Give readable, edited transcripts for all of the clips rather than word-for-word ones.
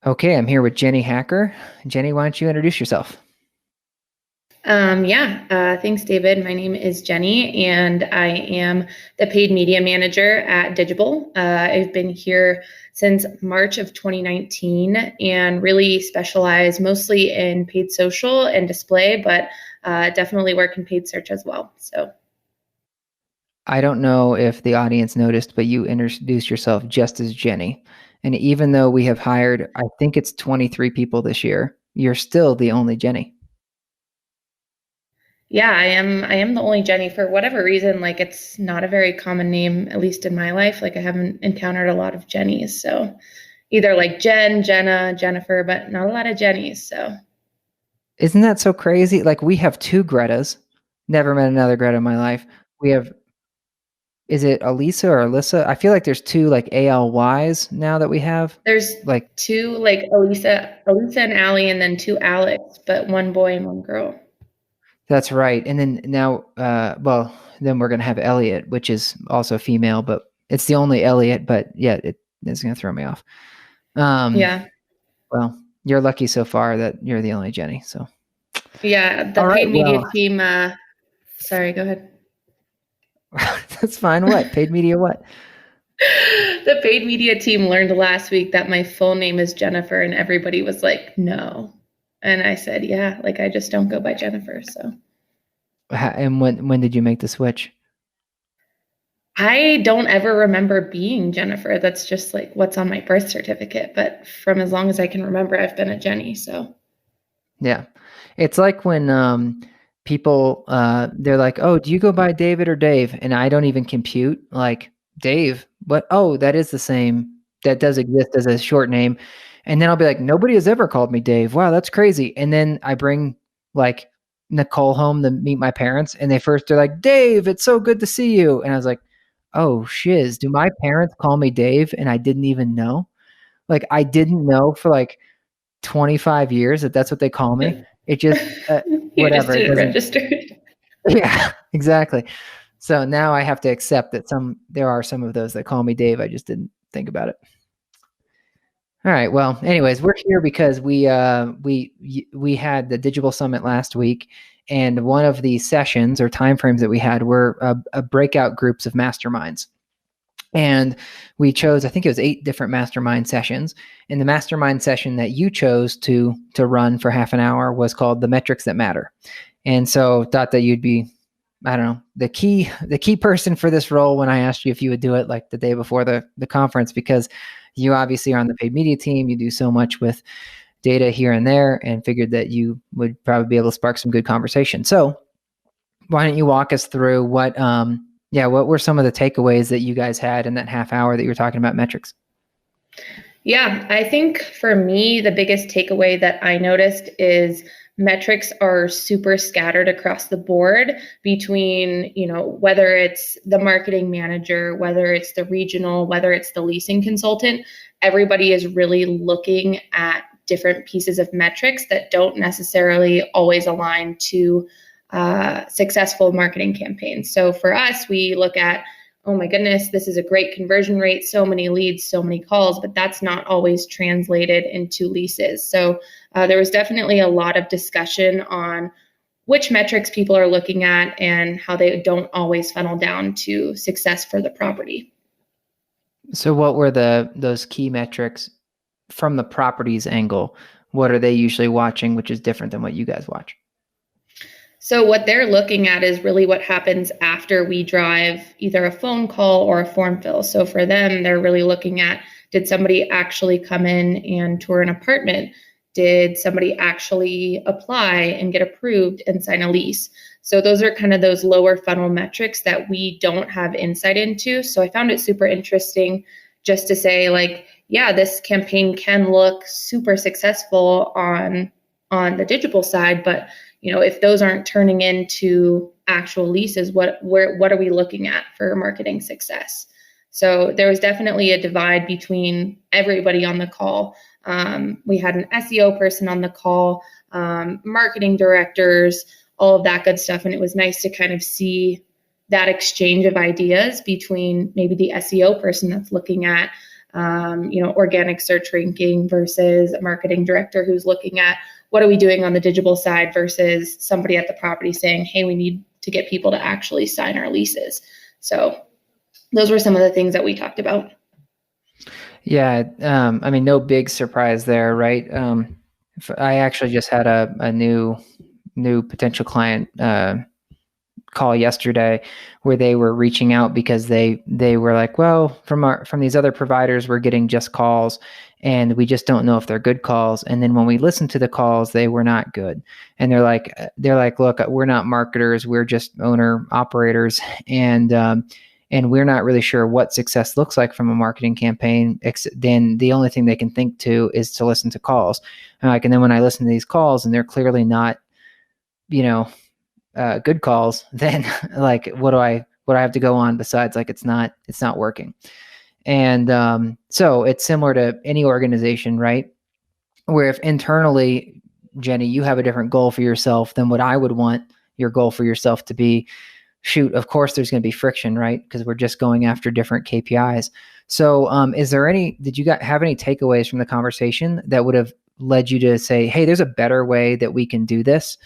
Okay, I'm here with Jenny Haacker. Jenny, why don't you introduce yourself? Thanks, David. My name is Jenny, and I am the paid media manager at Digible. I've been here since March of 2019 and really specialize mostly in paid social and display, but definitely work in paid search as well. So, I don't know if the audience noticed, but you introduced yourself just as Jenny. And even though we have hired, I think it's 23 people this year, you're still the only Jenny. yeah, I am the only Jenny for whatever reason. Like, it's not a very common name, at least in my life. Like, I haven't encountered a lot of Jennys. So, either like Jen, Jenna, Jennifer, but not a lot of Jennys. So, Isn't that so crazy? Like, we have 2 Gretas. Never met another Greta in my life. We have, is it Elisa or Alyssa? I feel like there's 2 like ALYs now that we have. there's Like, 2 like Elisa and Allie, and then 2 Alex, but 1 boy and 1 girl. that's right. And then now, well, then we're going to have Elliot, which is also female, but it's the only Elliot, but yeah, it's going to throw me off. Yeah. Well, you're lucky so far that you're the only Jenny. So, Yeah. The all right, paid media well, team, sorry, go ahead. that's fine. What? Paid media what? The paid media team learned last week that my full name is Jennifer, and everybody was like, no. And I said, yeah, like I just don't go by Jennifer. So And when did you make the switch? I don't ever remember being Jennifer. That's just like what's on my birth certificate. But from as long as I can remember, I've been a Jenny. So Yeah. It's like when people they're like, "Oh, do you go by David or Dave?" And I don't even compute like Dave. But oh, that is the same. That does exist as a short name. And then I'll be like, "Nobody has ever called me Dave. Wow, that's crazy." And then I bring like Nicole home to meet my parents, and they're like, "Dave, it's so good to see you." And I was like, "Oh, shiz. Do my parents call me Dave and I didn't even know?" Like I didn't know for like 25 years that that's what they call me. It just you just whatever. It didn't doesn't. register. Yeah, exactly. So now I have to accept that there are some of those that call me Dave. I just didn't think about it. All right. Well, anyways, we're here because we had the Digible Summit last week, and one of the sessions or timeframes that we had were a breakout groups of masterminds. And we chose, I think it was 8 different mastermind sessions. And the mastermind session that you chose to run for half an hour was called The Metrics That Matter. And so thought that you'd be, I don't know, the key person for this role when I asked you if you would do it like the day before the conference, because you obviously are on the paid media team. You do so much with data here and there, and figured that you would probably be able to spark some good conversation. So why don't you walk us through what were some of the takeaways that you guys had in that half hour that you were talking about metrics? Yeah, I think for me, the biggest takeaway that I noticed is metrics are super scattered across the board between, whether it's the marketing manager, whether it's the regional, whether it's the leasing consultant. Everybody is really looking at different pieces of metrics that don't necessarily always align to successful marketing campaigns. So for us, we look at, oh my goodness, this is a great conversion rate, so many leads, so many calls, but that's not always translated into leases. So there was definitely a lot of discussion on which metrics people are looking at and how they don't always funnel down to success for the property. So what were those key metrics from the property's angle? What are they usually watching, which is different than what you guys watch? So what they're looking at is really what happens after we drive either a phone call or a form fill. So for them, they're really looking at, did somebody actually come in and tour an apartment? Did somebody actually apply and get approved and sign a lease? So those are kind of those lower funnel metrics that we don't have insight into. So I found it super interesting just to say, like, yeah, this campaign can look super successful on the Digible side, but if those aren't turning into actual leases, what are we looking at for marketing success? So there was definitely a divide between everybody on the call. We had an SEO person on the call, marketing directors, all of that good stuff. And it was nice to kind of see that exchange of ideas between maybe the SEO person that's looking at, organic search ranking versus a marketing director who's looking at what are we doing on the digital side versus somebody at the property saying, hey, we need to get people to actually sign our leases. So those were some of the things that we talked about. Yeah. No big surprise there, right? I actually just had a new potential client call yesterday where they were reaching out because they were like, well, from these other providers, we're getting just calls and we just don't know if they're good calls. And then when we listened to the calls, they were not good. And they're like, look, we're not marketers. We're just owner operators. And we're not really sure what success looks like from a marketing campaign. Then the only thing they can think to is to listen to calls. And then when I listen to these calls and they're clearly not, good calls, then like, what do I have to go on besides like, it's not working. And so it's similar to any organization, right? Where if internally, Jenny, you have a different goal for yourself than what I would want your goal for yourself to be, shoot, of course there's going to be friction, right? Because we're just going after different KPIs. So did you have any takeaways from the conversation that would have led you to say, hey, there's a better way that we can do this?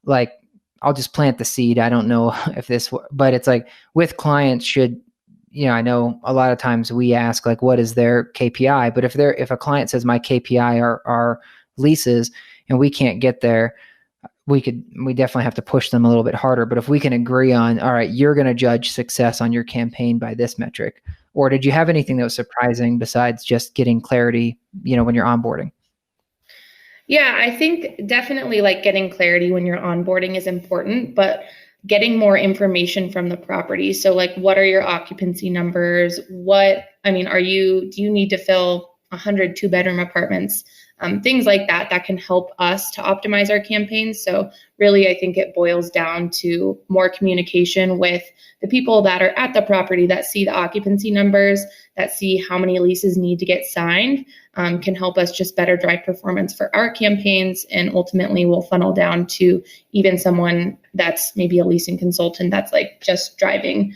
Like, I'll just plant the seed. I don't know if but it's like with clients I know a lot of times we ask like, what is their KPI? But if a client says my KPI are leases and we can't get there, we definitely have to push them a little bit harder. But if we can agree on, all right, you're going to judge success on your campaign by this metric, or did you have anything that was surprising besides just getting clarity, when you're onboarding? Yeah, I think definitely like getting clarity when you're onboarding is important, but getting more information from the property. So like, what are your occupancy numbers? Do you need to fill 100 2-bedroom apartments? Things like that can help us to optimize our campaigns. So really, I think it boils down to more communication with the people that are at the property that see the occupancy numbers, that see how many leases need to get signed, can help us just better drive performance for our campaigns. And ultimately will funnel down to even someone that's maybe a leasing consultant that's like just driving,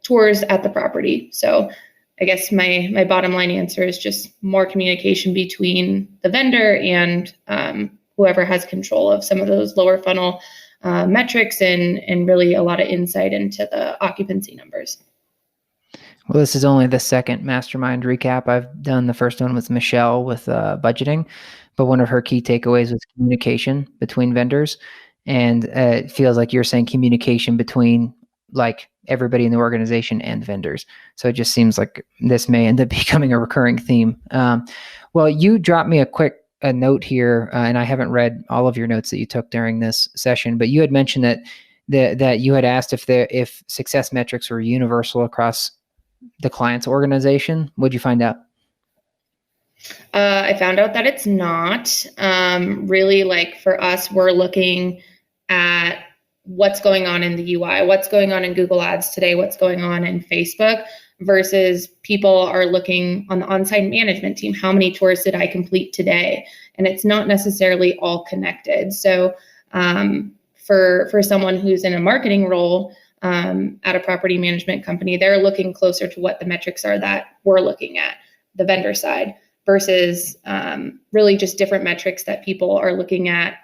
tours at the property. So I guess my bottom line answer is just more communication between the vendor and whoever has control of some of those lower funnel metrics and really a lot of insight into the occupancy numbers. Well, this is only the second Mastermind recap I've done. The first one was Michelle with budgeting, but one of her key takeaways was communication between vendors. And it feels like you're saying communication between like everybody in the organization and vendors. So it just seems like this may end up becoming a recurring theme. Well, you dropped me a note here, and I haven't read all of your notes that you took during this session, but you had mentioned that you had asked if success metrics were universal across the client's organization. What'd you find out? I found out that it's not. Really, like for us, we're looking at what's going on in the UI, what's going on in Google Ads today, what's going on in Facebook, versus people are looking on the on-site management team. How many tours did I complete today? And it's not necessarily all connected. So for someone who's in a marketing role at a property management company, they're looking closer to what the metrics are that we're looking at, the vendor side, versus really just different metrics that people are looking at,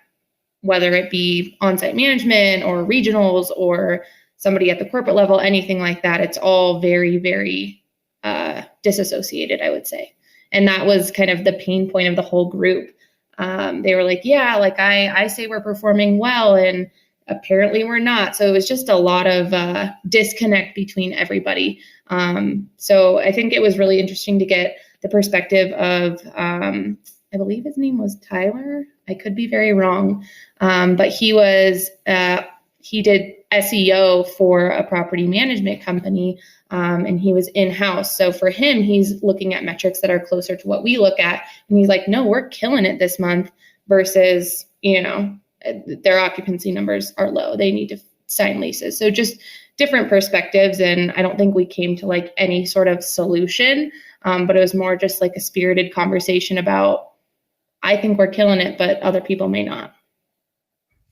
whether it be on-site management or regionals or somebody at the corporate level, anything like that. It's all very, very disassociated, I would say. And that was kind of the pain point of the whole group. They were like, yeah, like I say we're performing well, and apparently we're not. So it was just a lot of disconnect between everybody. So I think it was really interesting to get the perspective of, I believe his name was Tyler. I could be very wrong. But he did SEO for a property management company, and he was in-house. So for him, he's looking at metrics that are closer to what we look at. And he's like, no, we're killing it this month, versus, their occupancy numbers are low. They need to sign leases. So just different perspectives. And I don't think we came to like any sort of solution, but it was more just like a spirited conversation about, I think we're killing it, but other people may not.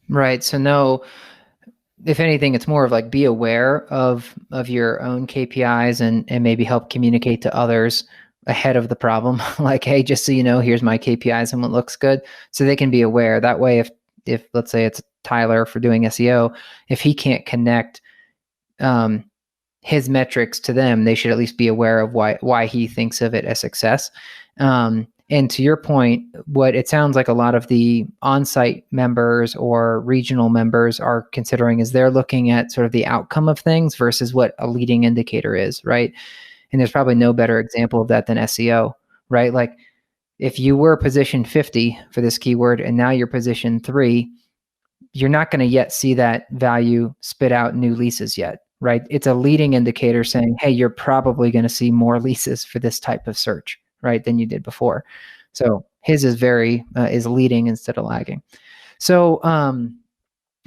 Right. So no, if anything, it's more of like be aware of your own KPIs and maybe help communicate to others ahead of the problem. Like, hey, just so you know, here's my KPIs and what looks good. So they can be aware. That way, if let's say it's Tyler for doing SEO, if he can't connect his metrics to them, they should at least be aware of why he thinks of it as success. And to your point, what it sounds like a lot of the on-site members or regional members are considering is they're looking at sort of the outcome of things versus what a leading indicator is, right? And there's probably no better example of that than SEO, right? Like if you were position 50 for this keyword and now you're position 3, you're not going to yet see that value spit out new leases yet, right? It's a leading indicator saying, hey, you're probably going to see more leases for this type of search, right, than you did before. So his is is leading instead of lagging. So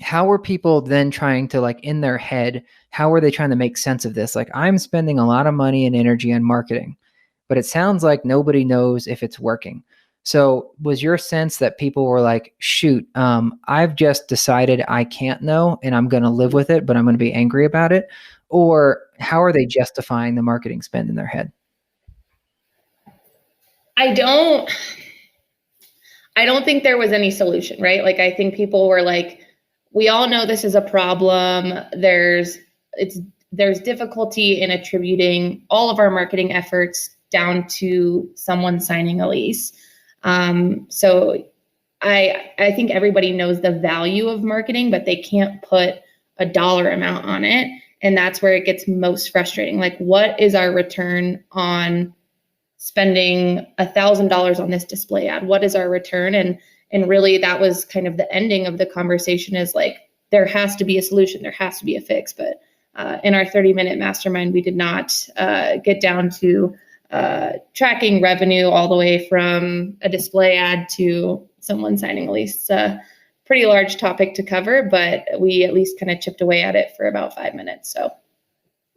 how were people then trying to, like, in their head, how were they trying to make sense of this? Like, I'm spending a lot of money and energy on marketing, but it sounds like nobody knows if it's working. So was your sense that people were like, shoot, I've just decided I can't know and I'm going to live with it, but I'm going to be angry about it? Or how are they justifying the marketing spend in their head? I don't think there was any solution, right? Like, I think people were like, we all know this is a problem. There's difficulty in attributing all of our marketing efforts down to someone signing a lease. So I think everybody knows the value of marketing, but they can't put a dollar amount on it. And that's where it gets most frustrating. Like, what is our return on spending $1,000 on this display ad? What is our return? And really that was kind of the ending of the conversation, is like, there has to be a solution. There has to be a fix. But in our 30-minute mastermind, we did not get down to tracking revenue all the way from a display ad to someone signing a lease. It's a pretty large topic to cover, but we at least kind of chipped away at it for about 5 minutes. So.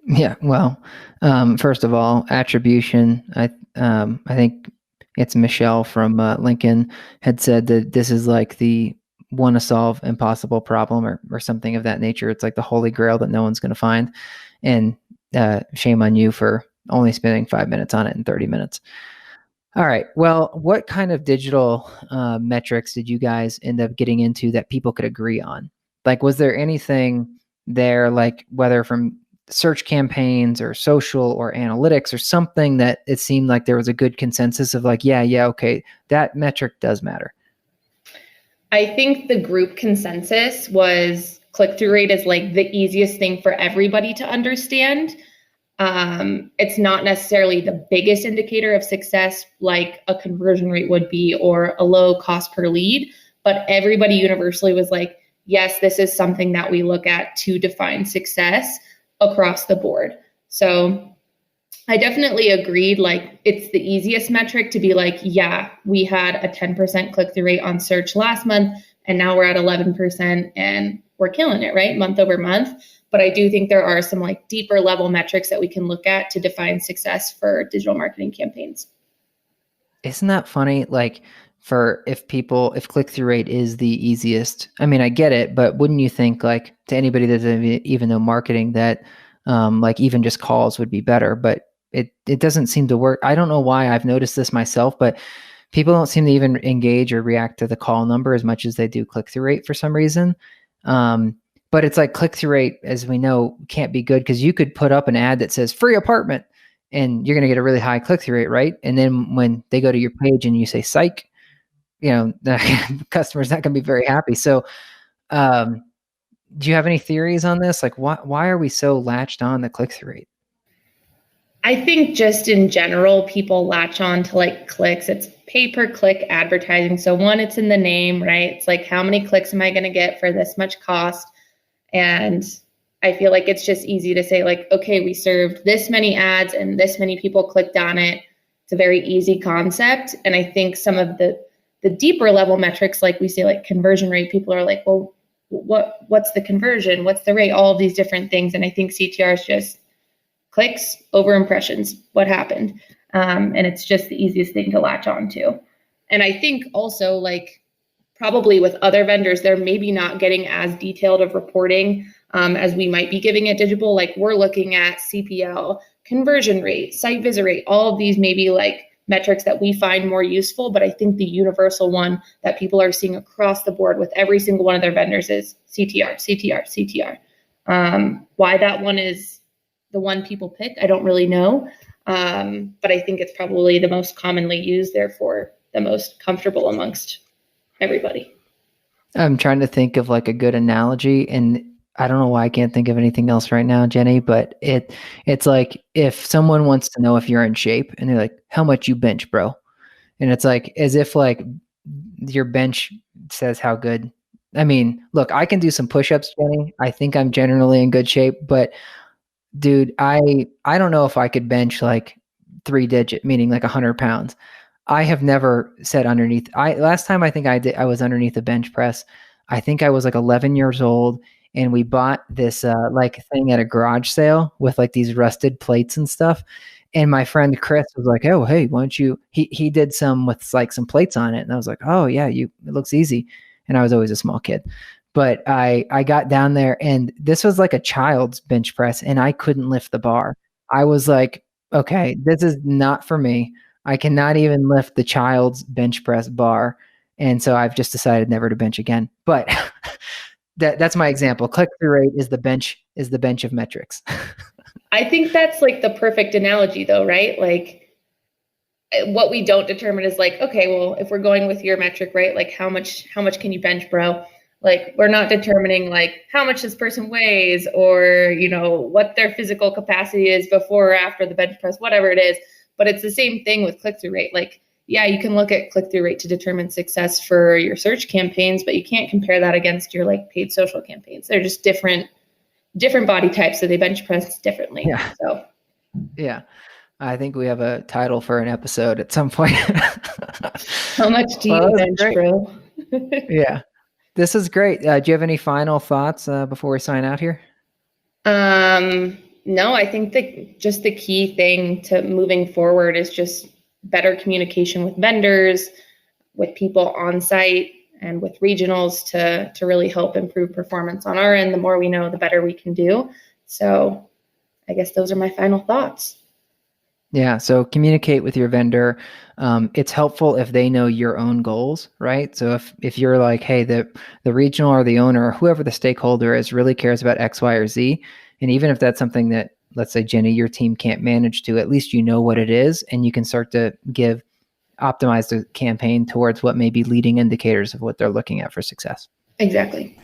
Yeah, well, first of all, attribution. I think it's Michelle from Lincoln had said that this is like the want to solve impossible problem or something of that nature. It's like the holy grail that no one's going to find. And shame on you for only spending 5 minutes on it in 30 minutes. All right. Well, what kind of digital metrics did you guys end up getting into that people could agree on? Like, was there anything there, like whether from search campaigns or social or analytics or something that it seemed like there was a good consensus of like, yeah, okay, that metric does matter? I think the group consensus was click-through rate is like the easiest thing for everybody to understand. It's not necessarily the biggest indicator of success like a conversion rate would be or a low cost per lead, but everybody universally was like, yes, this is something that we look at to define success across the board. So I definitely agreed, like, it's the easiest metric to be like, yeah, we had a 10% click-through rate on search last month, and now we're at 11% and we're killing it, right? Month over month. But I do think there are some like deeper level metrics that we can look at to define success for digital marketing campaigns. Isn't that funny? Like, if click-through rate is the easiest, I mean, I get it, but wouldn't you think, like, to anybody that doesn't even know marketing, that like even just calls would be better? But it doesn't seem to work. I don't know why. I've noticed this myself, but people don't seem to even engage or react to the call number as much as they do click-through rate for some reason. But it's like click-through rate, as we know, can't be good because you could put up an ad that says free apartment and you're going to get a really high click-through rate, right? And then when they go to your page and you say psych, the customer's not going to be very happy. So do you have any theories on this? Like, why are we so latched on the click-through rate? I think just in general, people latch on to like clicks. It's pay-per-click advertising. So one, it's in the name, right? It's like, how many clicks am I going to get for this much cost? And I feel like it's just easy to say like, okay, we served this many ads and this many people clicked on it. It's a very easy concept. And I think some of the deeper level metrics, like we say, like conversion rate, people are like, well, what's the conversion, what's the rate, all of these different things. And I think CTR is just clicks over impressions, what happened. And it's just the easiest thing to latch on to. And I think also, like, probably with other vendors, they're maybe not getting as detailed of reporting as we might be giving at Digible. Like, we're looking at CPL, conversion rate, site visit rate, all of these maybe like metrics that we find more useful. But I think the universal one that people are seeing across the board with every single one of their vendors is CTR, CTR, CTR. Why that one is the one people pick, I don't really know. But I think it's probably the most commonly used, therefore the most comfortable amongst everybody. I'm trying to think of like a good analogy, and I don't know why I can't think of anything else right now, Jenny, but it's like if someone wants to know if you're in shape and they're like, how much you bench, bro? And it's like, as if like your bench says how good. I mean, look, I can do some push-ups, Jenny. I think I'm generally in good shape, but dude, I don't know if I could bench like 3-digit, meaning like 100 pounds. I have never said underneath. Last time I think I was underneath a bench press. I think I was like 11 years old, and we bought this like thing at a garage sale with like these rusted plates and stuff. And my friend Chris was like, "Oh, hey, why don't you?" He did some with like some plates on it, and I was like, "Oh yeah, it looks easy." And I was always a small kid, but I got down there, and this was like a child's bench press, and I couldn't lift the bar. I was like, "Okay, this is not for me. I cannot even lift the child's bench press bar." And so I've just decided never to bench again. But that's my example. Click-through rate is the bench of metrics. I think that's like the perfect analogy though, right? Like, what we don't determine is like, okay, well, if we're going with your metric, right? Like how much can you bench, bro? Like, we're not determining like how much this person weighs, or, you know, what their physical capacity is before or after the bench press, whatever it is. But it's the same thing with click-through rate. Like, yeah, you can look at click-through rate to determine success for your search campaigns, but you can't compare that against your like paid social campaigns. They're just different body types, so they bench press differently. Yeah. So yeah, I think we have a title for an episode at some point. How much do you bench, bro? Yeah, this is great. Do you have any final thoughts before we sign out here? No, I think that just the key thing to moving forward is just better communication with vendors, with people on site, and with regionals to really help improve performance on our end. The more we know, the better we can do. So I guess those are my final thoughts. Yeah. So communicate with your vendor. It's helpful if they know your own goals, right? So if you're like, hey, the regional or the owner or whoever the stakeholder is really cares about X, Y, or Z. And even if that's something that, let's say, Jenny, your team can't manage to, at least you know what it is, and you can start to optimize the campaign towards what may be leading indicators of what they're looking at for success. Exactly.